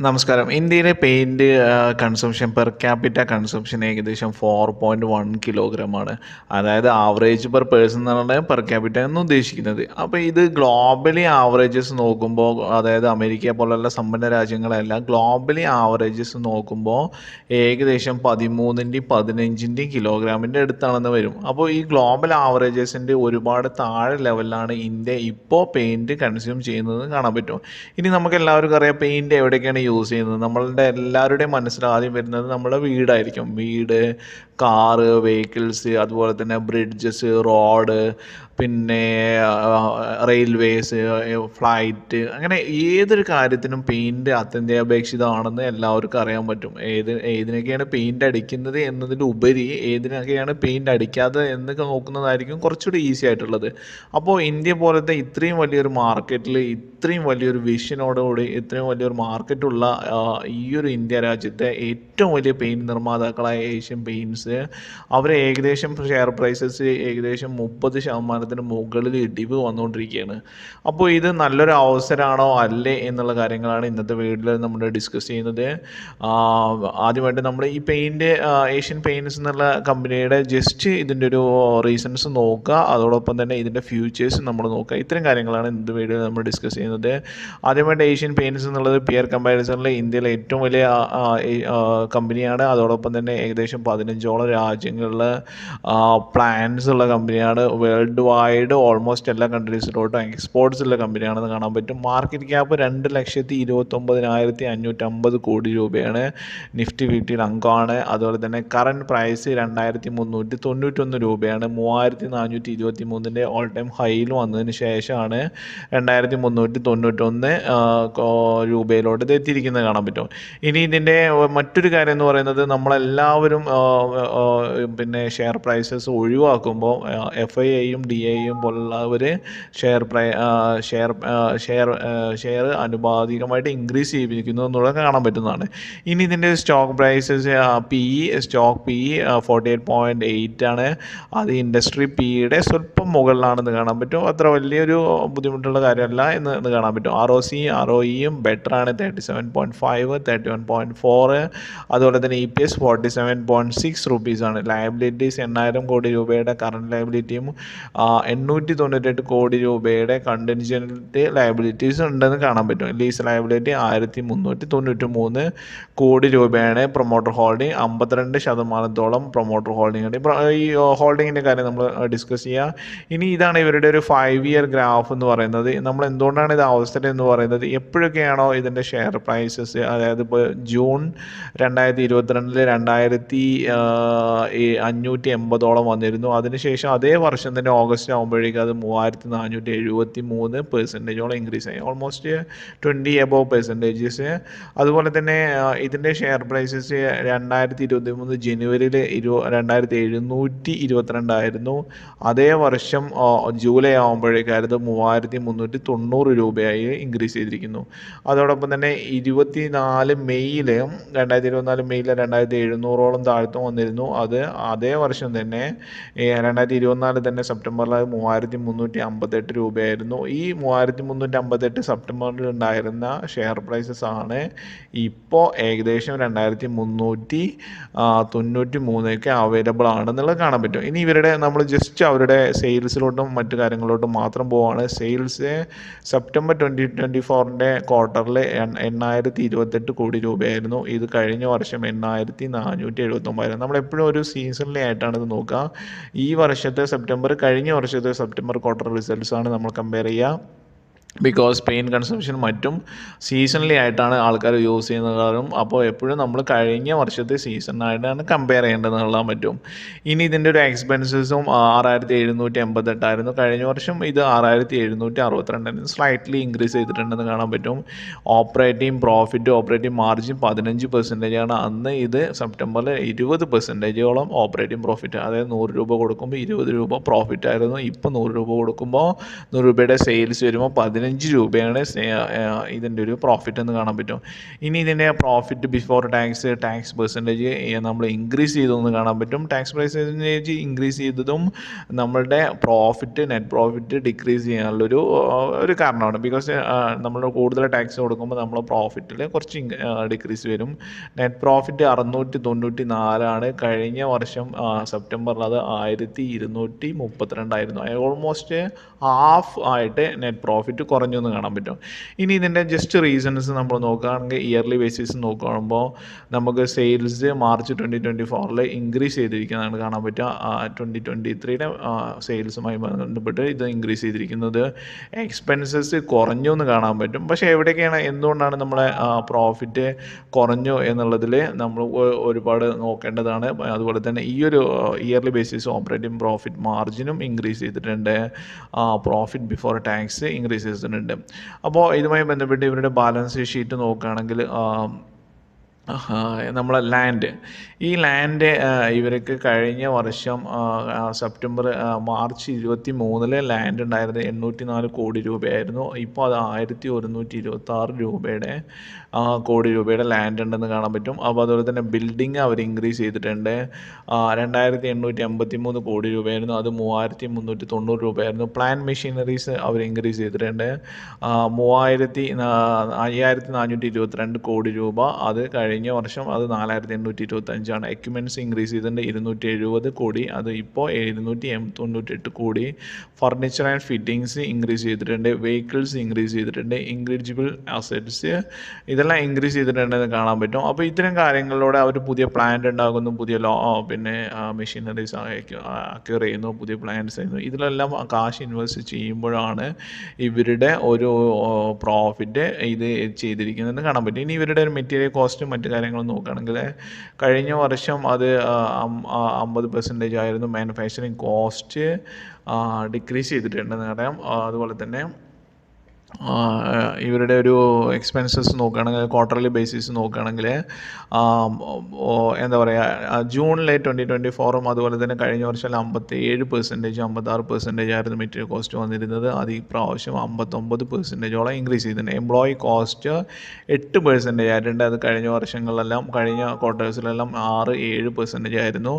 നമസ്കാരം. ഇന്ത്യയിലെ paint consumption per capita consumption ഏകദേശം 4.1 കിലോഗ്രാമാണ്. അതായത് ആവറേജ് പെർ പേഴ്സൺ എന്നാണ് പെർ ക്യാപിറ്റ എന്ന് ഉദ്ദേശിക്കുന്നത്. അപ്പോൾ ഇത് ഗ്ലോബലി ആവറേജസ് നോക്കുമ്പോൾ, അതായത് അമേരിക്ക പോലുള്ള സമ്പന്ന രാജ്യങ്ങളെല്ലാം ഗ്ലോബലി ആവറേജസ് നോക്കുമ്പോൾ ഏകദേശം 13ൻ്റെയും 15ൻ്റെയും കിലോഗ്രാമിൻ്റെ അടുത്താണെന്ന് വരും. അപ്പോൾ ഈ ഗ്ലോബൽ ആവറേജസിൻ്റെ ഒരുപാട് താഴെ ലെവലിലാണ് ഇന്ത്യ ഇപ്പോൾ പെയിന്റ് കൺസ്യൂം ചെയ്യുന്നത് കാണാൻ പറ്റും. ഇനി നമുക്ക് എല്ലാവർക്കും അറിയാം പെയിന്റ് എവിടെയൊക്കെയാണ് യൂസ് ചെയ്യുന്നത്. നമ്മളുടെ എല്ലാവരുടെയും മനസ്സിൽ ആദ്യം വരുന്നത് നമ്മുടെ വീടായിരിക്കും. വീട്, കാറ്, വെഹിക്കിൾസ്, അതുപോലെ തന്നെ ബ്രിഡ്ജസ്, റോഡ്, പിന്നെ റെയിൽവേസ്, ഫ്ലൈറ്റ്, അങ്ങനെ ഏതൊരു കാര്യത്തിനും പെയിൻറ്റ് അത്യന്താപേക്ഷിതമാണെന്ന് എല്ലാവർക്കും അറിയാൻ പറ്റും. ഏതിനൊക്കെയാണ് പെയിൻറ്റ് അടിക്കുന്നത് എന്നതിലുപരി ഏതിനൊക്കെയാണ് പെയിൻറ്റ് അടിക്കാത്തത് എന്നൊക്കെ നോക്കുന്നതായിരിക്കും കുറച്ചുകൂടി ഈസി ആയിട്ടുള്ളത്. അപ്പോൾ ഇന്ത്യ പോലത്തെ ഇത്രയും വലിയൊരു മാർക്കറ്റിൽ ഇത്രയും വലിയൊരു വിഷനോടുകൂടി ഇത്രയും വലിയൊരു മാർക്കറ്റുള്ള ഈ ഒരു ഇന്ത്യ രാജ്യത്തെ ഏറ്റവും വലിയ പെയിൻറ്റ് നിർമ്മാതാക്കളായ ഏഷ്യൻ പെയിൻറ്റ്സ് അവർ ഏകദേശം ഷെയർ പ്രൈസസ് ഏകദേശം 30% മുകളിൽ ഇടിവ് വന്നുകൊണ്ടിരിക്കുകയാണ്. അപ്പോൾ ഇത് നല്ലൊരു അവസരമാണോ അല്ലേ എന്നുള്ള കാര്യങ്ങളാണ് ഇന്നത്തെ വീഡിയോയിൽ നമ്മൾ ഡിസ്കസ് ചെയ്യുന്നത്. ആദ്യമായിട്ട് നമ്മൾ ഈ പെയിൻറ്റ് ഏഷ്യൻ പെയിൻറ്റ്സ് എന്നുള്ള കമ്പനിയുടെ ജസ്റ്റ് ഇതിൻ്റെ ഒരു റീസൺസ് നോക്കുക, അതോടൊപ്പം തന്നെ ഇതിൻ്റെ ഫ്യൂച്ചേഴ്സ് നമ്മൾ നോക്കുക. ഇത്തരം കാര്യങ്ങളാണ് ഇന്നത്തെ വീഡിയോയിൽ നമ്മൾ ഡിസ്കസ് ചെയ്യുന്നത്. ആദ്യമായിട്ട് ഏഷ്യൻ പെയിൻറ്റ്സ് എന്നുള്ളത് പിയർ കമ്പാരിസണിൽ ഇന്ത്യയിലെ ഏറ്റവും വലിയ കമ്പനിയാണ്. അതോടൊപ്പം തന്നെ ഏകദേശം 15ഓളം രാജ്യങ്ങളിൽ പ്ലാൻസ് ഉള്ള കമ്പനിയാണ്. വേൾഡ് വൈഡ് ഓൾമോസ്റ്റ് എല്ലാ കൺട്രീസിലോട്ടും എക്സ്പോർട്ട്സ് ഉള്ള കമ്പനിയാണെന്ന് കാണാൻ പറ്റും. മാർക്കറ്റ് ക്യാപ്പ് 2,29,550 കോടി രൂപയാണ്. നിഫ്റ്റി 50 അംഗമാണ്. അതുപോലെ തന്നെ കറൻറ്റ് പ്രൈസ് 2,391 രൂപയാണ്. 3,423 ഓൾ ടൈം ഹൈയിൽ വന്നതിന് ശേഷമാണ് 2,391 രൂപയിലോട്ട് ഇത് എത്തിയിരിക്കുന്നത് കാണാൻ പറ്റും. ഇനി ഇതിൻ്റെ മറ്റൊരു കാര്യം എന്ന് പറയുന്നത്, നമ്മളെല്ലാവരും പിന്നെ ഷെയർ പ്രൈസസ് ഒഴിവാക്കുമ്പോൾ FIIയും DIയും പോലുള്ളവർ ഷെയർ അനുപാതികമായിട്ട് ഇൻക്രീസ് ചെയ്യിപ്പിക്കുന്നു എന്നുള്ളത് കാണാൻ പറ്റുന്നതാണ്. ഇനി ഇതിൻ്റെ സ്റ്റോക്ക് പ്രൈസസ് സ്റ്റോക്ക് PE 48.8 ആണ്. അത് ഇൻഡസ്ട്രി PEയുടെ സ്വല്പം മുകളിലാണെന്ന് കാണാൻ പറ്റും. അത്ര വലിയൊരു ബുദ്ധിമുട്ടുള്ള കാര്യമല്ല എന്ന് കാണാൻ പറ്റും. ROC ROEയും ബെറ്ററാണ്. 37.5 31.4. അതുപോലെ തന്നെ EPS 47.6 റുപ്പീസാണ്. ലയബിലിറ്റീസ് 8,000 കോടി രൂപയുടെ കറണ്ട് ലയബിലിറ്റിയും 898 കോടി രൂപയുടെ കണ്ടിൻജൻറ്റ് ലയബിലിറ്റീസ് ഉണ്ടെന്ന് കാണാൻ പറ്റും. ലീസ് ലയബിലിറ്റി 1,393 കോടി രൂപയാണ്. പ്രൊമോട്ടർ ഹോൾഡിംഗ് 52% പ്രൊമോട്ടർ ഹോൾഡിംഗ് ഉണ്ട്. ഈ ഹോൾഡിങ്ങിൻ്റെ കാര്യം നമ്മൾ ഡിസ്കസ് ചെയ്യുക. ഇനി ഇതാണ് ഇവരുടെ ഒരു 5 ഇയർ ഗ്രാഫ് എന്ന് പറയുന്നത്. നമ്മൾ എന്തുകൊണ്ടാണ് ഇത് അവസരം എന്ന് പറയുന്നത്, എപ്പോഴൊക്കെയാണോ ഇതിൻ്റെ ഷെയർ പ്രൈസസ്, അതായത് ഇപ്പോൾ ജൂൺ 2022 2,580 വന്നിരുന്നു. അതിനുശേഷം അതേ വർഷം തന്നെ ഓഗസ്റ്റ് ആകുമ്പോഴേക്കും അത് 3,473% ഇൻക്രീസ് ആയി. Almost 20 above percentages. അതുപോലെ തന്നെ ഇതിൻ്റെ ഷെയർ പ്രൈസസ് 2023 ജനുവരിയിൽ 2,722 ആയിരുന്നു. അതേ വർഷം ജൂലൈ ആകുമ്പോഴേക്കായിരുന്നു 3,390 രൂപയായി ഇൻക്രീസ് ചെയ്തിരിക്കുന്നു. അതോടൊപ്പം തന്നെ 2024 മെയ്യിൽ 2,700 താഴ്ത്തും വന്നിരുന്നു. അത് അതേ വർഷം തന്നെ 2024 തന്നെ സെപ്റ്റംബറിൽ 3,358 രൂപയായിരുന്നു. ഈ 3,358 സെപ്റ്റംബറിൽ ഉണ്ടായിരുന്ന ഷെയർ പ്രൈസസ് ആണ് ഇപ്പോൾ ഏകദേശം 2,393 അവൈലബിൾ ആണെന്നുള്ളത് കാണാൻ പറ്റും. ഇനി ഇവരുടെ നമ്മൾ ജസ്റ്റ് അവരുടെ സെയിൽസിലോട്ടും മറ്റു കാര്യങ്ങളിലോട്ടും മാത്രം പോവുകയാണ്. സെയിൽസ് സെപ്റ്റംബർ 2024 ക്വാർട്ടറിൽ 8,028 കോടി രൂപയായിരുന്നു. ഇത് കഴിഞ്ഞ വർഷം 8,479. നമ്മളെപ്പോഴും ഒരു സീസണലി ആയിട്ടാണ് ഇത് നോക്കുക. ഈ വർഷത്തെ സെപ്റ്റംബർ കഴിഞ്ഞ വർഷത്തെ സെപ്റ്റംബർ ക്വാർട്ടർ റിസൾട്ട്സാണ് നമ്മൾ കമ്പയർ ചെയ്യുക. ബിക്കോസ് പെയിൻ കൺസംഷൻ മറ്റും സീസണലി ആയിട്ടാണ് ആൾക്കാർ യൂസ് ചെയ്യുന്നതും. അപ്പോൾ എപ്പോഴും നമ്മൾ കഴിഞ്ഞ വർഷത്തെ സീസണായിട്ടാണ് കമ്പയർ ചെയ്യേണ്ടതെന്നുള്ള പറ്റും. ഇനി ഇതിൻ്റെ ഒരു എക്സ്പെൻസസും 6,788 ആയിരുന്നു. കഴിഞ്ഞ വർഷം ഇത് 6,762 സ്ലൈറ്റ്ലി ഇൻക്രീസ് ചെയ്തിട്ടുണ്ടെന്ന് കാണാൻ പറ്റും. ഓപ്പറേറ്റിംഗ് പ്രോഫിറ്റ്, ഓപ്പറേറ്റിംഗ് മാർജിൻ 15% ആണ്. അന്ന് ഇത് സെപ്റ്റംബറിൽ 20% ഓപ്പറേറ്റിംഗ് പ്രോഫിറ്റ്, അതായത് 100 രൂപ കൊടുക്കുമ്പോൾ 20 രൂപ പ്രോഫിറ്റ് ആയിരുന്നു. ഇപ്പോൾ 100 രൂപ കൊടുക്കുമ്പോൾ 100 രൂപയുടെ സെയിൽസ് വരുമ്പോൾ 15 രൂപയാണ് ഇതിൻ്റെ ഒരു പ്രോഫിറ്റ് എന്ന് കാണാൻ പറ്റും. ഇനി ഇതിൻ്റെ പ്രോഫിറ്റ് ബിഫോർ ടാക്സ് പെർസെൻറ്റേജ് നമ്മൾ ഇൻക്രീസ് ചെയ്തതെന്ന് കാണാൻ പറ്റും. ടാക്സ് പെർസെൻറ്റേജ് ഇൻക്രീസ് ചെയ്തതും നമ്മളുടെ നെറ്റ് പ്രോഫിറ്റ് ഡിക്രീസ് ചെയ്യാനുള്ളൊരു ഒരു കാരണമാണ്. ബിക്കോസ് നമ്മൾ കൂടുതൽ ടാക്സ് കൊടുക്കുമ്പോൾ നമ്മൾ പ്രോഫിറ്റിൽ കുറച്ച് ഡിക്രീസ് വരും. നെറ്റ് പ്രോഫിറ്റ് 694 കഴിഞ്ഞ വർഷം സെപ്റ്റംബറിൽ അത് 1232 ഓൾമോസ്റ്റ് ഹാഫ് ആയിട്ട് നെറ്റ് പ്രോഫിറ്റ് കുറഞ്ഞു എന്ന് കാണാൻ പറ്റും. ഇനി ഇതിൻ്റെ ജസ്റ്റ് റീസൺസ് നമ്മൾ നോക്കുകയാണെങ്കിൽ ഇയർലി ബേസിസ് നോക്കുമ്പോൾ നമുക്ക് സെയിൽസ് മാർച്ച് 2024 ഇൻക്രീസ് ചെയ്തിരിക്കുന്നതാണ് കാണാൻ പറ്റുക. 2023 സെയിൽസുമായി ബന്ധപ്പെട്ട് ഇത് ഇൻക്രീസ് ചെയ്തിരിക്കുന്നത്. എക്സ്പെൻസസ് കുറഞ്ഞു എന്ന് കാണാൻ പറ്റും. പക്ഷേ എവിടെയൊക്കെയാണ് എന്തുകൊണ്ടാണ് നമ്മളെ പ്രോഫിറ്റ് കുറഞ്ഞു എന്നുള്ളതിൽ നമ്മൾ ഒരുപാട് നോക്കേണ്ടതാണ്. അതുപോലെ തന്നെ ഈ ഒരു ഇയർലി ബേസിസ് ഓപ്പറേറ്റിംഗ് പ്രോഫിറ്റ് മാർജിനും ഇൻക്രീസ് ചെയ്തിട്ടുണ്ട്. പ്രോഫിറ്റ് ബിഫോർ ടാക്സ് ഇൻക്രീസ് ചെയ്തിട്ടുണ്ട്. അപ്പോൾ ഇതുമായി ബന്ധപ്പെട്ട് ഇവരുടെ ബാലൻസ് ഷീറ്റ് നോക്കുകയാണെങ്കിൽ നമ്മളെ ഈ ലാൻഡ് ഇവർക്ക് കഴിഞ്ഞ വർഷം മാർച്ച് 23 ലാൻഡ് ഉണ്ടായിരുന്നത് 804 കോടി രൂപയായിരുന്നു. ഇപ്പോൾ അത് 1126 കോടി രൂപയുടെ ലാൻഡ് ഉണ്ടെന്ന് കാണാൻ പറ്റും. അപ്പോൾ അതുപോലെ തന്നെ ബിൽഡിംഗ് അവർ ഇൻക്രീസ് ചെയ്തിട്ടുണ്ട്. 2853 കോടി രൂപയായിരുന്നു, അത് 3390 രൂപയായിരുന്നു. പ്ലാന്റ് മെഷീനറീസ് അവർ ഇൻക്രീസ് ചെയ്തിട്ടുണ്ട്. 5422 കോടി രൂപ, അത് കഴിഞ്ഞ വർഷം അത് 4825. എക്യുപ്മെൻറ്റ്സ് ഇൻക്രീസ് ചെയ്തിട്ടുണ്ട് 270 കോടി, അത് ഇപ്പോൾ 798 കോടി. ഫർണിച്ചർ ആൻഡ് ഫിറ്റിങ്സ് ഇൻക്രീസ് ചെയ്തിട്ടുണ്ട്. വെഹിക്കിൾസ് ഇൻക്രീസ് ചെയ്തിട്ടുണ്ട്. ഇൻക്രിജിബിൾ അസറ്റ്സ് ഇതെല്ലാം ഇൻക്രീസ് ചെയ്തിട്ടുണ്ടെന്ന് കാണാൻ പറ്റും. അപ്പോൾ ഇത്തരം കാര്യങ്ങളിലൂടെ അവർ പുതിയ പ്ലാന്റ് ഉണ്ടാകുന്നു, പുതിയ മെഷീനറീസ് അക്വയർ ചെയ്യുന്നു, പുതിയ പ്ലാന്റ്സ് ചെയ്യുന്നു. ഇതിലെല്ലാം കാശ് ഇൻവെസ്റ്റ് ചെയ്യുമ്പോഴാണ് ഇവരുടെ ഒരു പ്രോഫിറ്റ് ഇത് ചെയ്തിരിക്കുന്നതെന്ന് കാണാൻ പറ്റും. ഇനി ഇവരുടെ ഒരു മെറ്റീരിയൽ കോസ്റ്റും മറ്റു കാര്യങ്ങളും നോക്കുകയാണെങ്കിൽ കഴിഞ്ഞ വർഷം അത് 50% ആയിരുന്നു. മാനുഫാക്ചറിങ് കോസ്റ്റ് ഡിക്രീസ് ചെയ്തിട്ടുണ്ടെന്ന് പറയാം. അതുപോലെ തന്നെ ഇവരുടെ ഒരു എക്സ്പെൻസസ് നോക്കുകയാണെങ്കിൽ ക്വാർട്ടർലി ബേസിസ് നോക്കുകയാണെങ്കിൽ എന്താ പറയുക, ജൂണിലെ 2024 അതുപോലെ തന്നെ കഴിഞ്ഞ വർഷം 57%, 56% ആയിരുന്നു മെറ്റീരിയൽ കോസ്റ്റ് വന്നിരുന്നത്. അത് ഈ പ്രാവശ്യം 59% ഇൻക്രീസ് ചെയ്തിട്ടുണ്ട്. എംപ്ലോയി കോസ്റ്റ് 8% ആയിട്ടുണ്ട്. അത് കഴിഞ്ഞ വർഷങ്ങളിലെല്ലാം കഴിഞ്ഞ ക്വാർട്ടേഴ്സിലെല്ലാം 6-7% ആയിരുന്നു.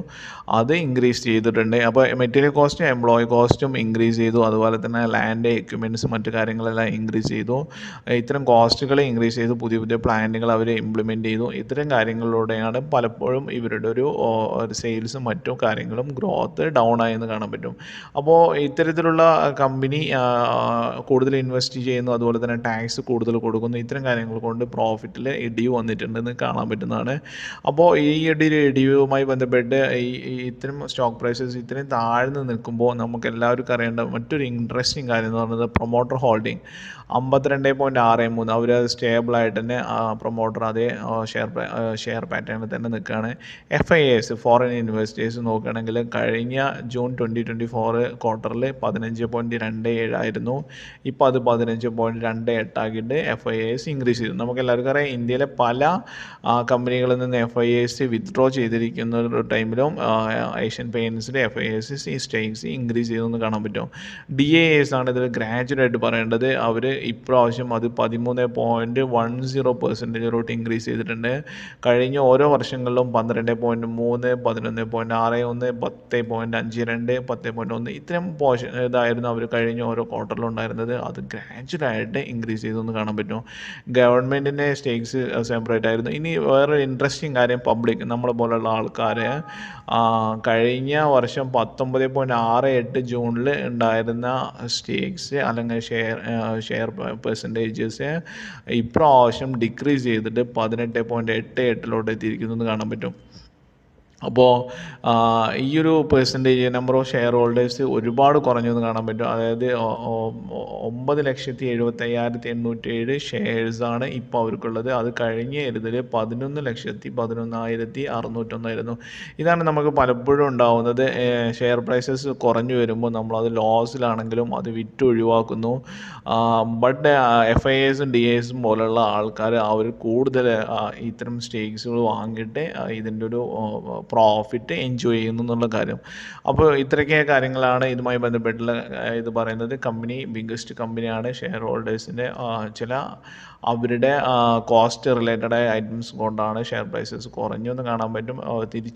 അത് ഇൻക്രീസ് ചെയ്തിട്ടുണ്ട്. അപ്പോൾ മെറ്റീരിയൽ കോസ്റ്റും എംപ്ലോയി കോസ്റ്റും ഇൻക്രീസ് ചെയ്തു. അതുപോലെ തന്നെ ലാൻഡ്, എക്യുപ്മെൻറ്റ്സ്, മറ്റു കാര്യങ്ങളെല്ലാം ഇൻക്രീസ് ചെയ്തു. ഇത്തരം കോസ്റ്റുകൾ ഇൻക്രീസ് ചെയ്തു. പുതിയ പുതിയ പ്ലാനുകൾ അവർ ഇംപ്ലിമെൻറ്റ് ചെയ്തു. ഇത്തരം കാര്യങ്ങളിലൂടെയാണ് പലപ്പോഴും ഇവരുടെ ഒരു സെയിൽസും മറ്റു കാര്യങ്ങളും ഗ്രോത്ത് ഡൗൺ ആയെന്ന് കാണാൻ പറ്റും. അപ്പോൾ ഇത്തരത്തിലുള്ള കമ്പനി കൂടുതൽ ഇൻവെസ്റ്റ് ചെയ്യുന്നു, അതുപോലെ തന്നെ ടാക്സ് കൂടുതൽ കൊടുക്കുന്നു. ഇത്തരം കാര്യങ്ങൾ കൊണ്ട് പ്രോഫിറ്റിൽ ഇടിവ് വന്നിട്ടുണ്ടെന്ന് കാണാൻ പറ്റുന്നതാണ്. അപ്പോൾ ഈ ഇടിവുമായി ബന്ധപ്പെട്ട് ഇത്തരം സ്റ്റോക്ക് പ്രൈസസ് ഇത്രയും താഴ്ന്നു നിൽക്കുമ്പോൾ നമുക്ക് എല്ലാവർക്കും അറിയേണ്ട മറ്റൊരു ഇൻട്രസ്റ്റിംഗ് കാര്യം എന്ന് പറയുന്നത് പ്രൊമോട്ടർ ഹോൾഡിംഗ് 52.63. അവർ സ്റ്റേബിളായിട്ട് തന്നെ പ്രൊമോട്ടർ അതേ ഷെയർ പാറ്റേണിൽ തന്നെ നിൽക്കുകയാണ്. FIAs ഫോറിൻ ഇൻവെസ്റ്റേഴ്സ് നോക്കുകയാണെങ്കിൽ കഴിഞ്ഞ ജൂൺ 2024 ക്വാർട്ടറിൽ 15.27 ആയിരുന്നു. ഇപ്പോൾ അത് 15.28 ആക്കിയിട്ട് FIAs ഇൻക്രീസ് ചെയ്തു. നമുക്ക് എല്ലാവർക്കും അറിയാം ഇന്ത്യയിലെ പല കമ്പനികളിൽ നിന്ന് FIAs വിത്ഡ്രോ ചെയ്തിരിക്കുന്ന ഒരു ടൈമിലും ഏഷ്യൻ പെയിൻറ്റ്സിൻ്റെ FIAs ഈ സ്റ്റേക്സ് ഇൻക്രീസ് ചെയ്തെന്ന് കാണാൻ പറ്റും. DAS ആണ് ഇതിൽ ഗ്രാജുവലായിട്ട് പറയേണ്ടത്. അവർ ഇപ്രാവശ്യം അത് 13.10% ഇൻക്രീസ് ചെയ്തിട്ടുണ്ട്. കഴിഞ്ഞ ഓരോ വർഷങ്ങളിലും 12.3, 11.61, 10.52, 10.1 ഇത്തരം ഇതായിരുന്നു അവർ കഴിഞ്ഞ ഓരോ ക്വാർട്ടറിലും ഉണ്ടായിരുന്നത്. അത് ഗ്രാജുവലായിട്ട് ഇൻക്രീസ് ചെയ്തെന്ന് കാണാൻ പറ്റും. ഗവൺമെൻറ്റിൻ്റെ സ്റ്റേക്സ് സെപ്പറേറ്റ് ആയിരുന്നു. ഇനി വേറെ ഇൻട്രസ്റ്റിംഗ് കാര്യം, പബ്ലിക് നമ്മളെ പോലുള്ള ആൾക്കാർ കഴിഞ്ഞ വർഷം 19.68 ജൂണിൽ ഉണ്ടായിരുന്ന സ്റ്റേക്സ് അല്ലെങ്കിൽ ഷെയർ പെർസെൻറ്റേജസ് ഇപ്രാവശ്യം ഡിക്രീസ് ചെയ്തിട്ട് 18.88 എത്തിയിരിക്കുന്നു എന്ന് കാണാൻ പറ്റും. അപ്പോൾ ഈ ഒരു percentage number of share holders ഒരുപാട് കുറഞ്ഞു എന്ന് കാണാൻ പറ്റും. അതായത് 9,75,807 ഷെയർസാണ് ഇപ്പോൾ അവർക്കുള്ളത്. അത് കഴിഞ്ഞ ഇതിൽ 11,11,601 ആയിരുന്നു. ഇതാണ് നമുക്ക് പലപ്പോഴും ഉണ്ടാവുന്നത്. ഷെയർ പ്രൈസസ് കുറഞ്ഞു വരുമ്പോൾ നമ്മളത് ലോസിലാണെങ്കിലും അത് വിറ്റ് ഒഴിവാക്കുന്നു. ബട്ട് FIAസും DASും പോലുള്ള ആൾക്കാർ അവർ കൂടുതൽ ഇത്തരം സ്റ്റേക്സുകൾ വാങ്ങിയിട്ട് ഇതിൻ്റെ ഒരു പ്രോഫിറ്റ് എൻജോയ് ചെയ്യുന്നു എന്നുള്ള കാര്യം. അപ്പോൾ ഇത്രയൊക്കെ കാര്യങ്ങളാണ് ഇതുമായി ബന്ധപ്പെട്ടുള്ള ഇത് പറയുന്നത്. കമ്പനി ബിഗ്ഗസ്റ്റ് കമ്പനിയാണ്. ഷെയർ ഹോൾഡേഴ്സിൻ്റെ ചില അവരുടെ കോസ്റ്റ് റിലേറ്റഡ് ആയ ഐറ്റംസ് കൊണ്ടാണ് ഷെയർ പ്രൈസസ് കുറഞ്ഞു എന്ന് കാണാൻ പറ്റും. തിരിച്ചു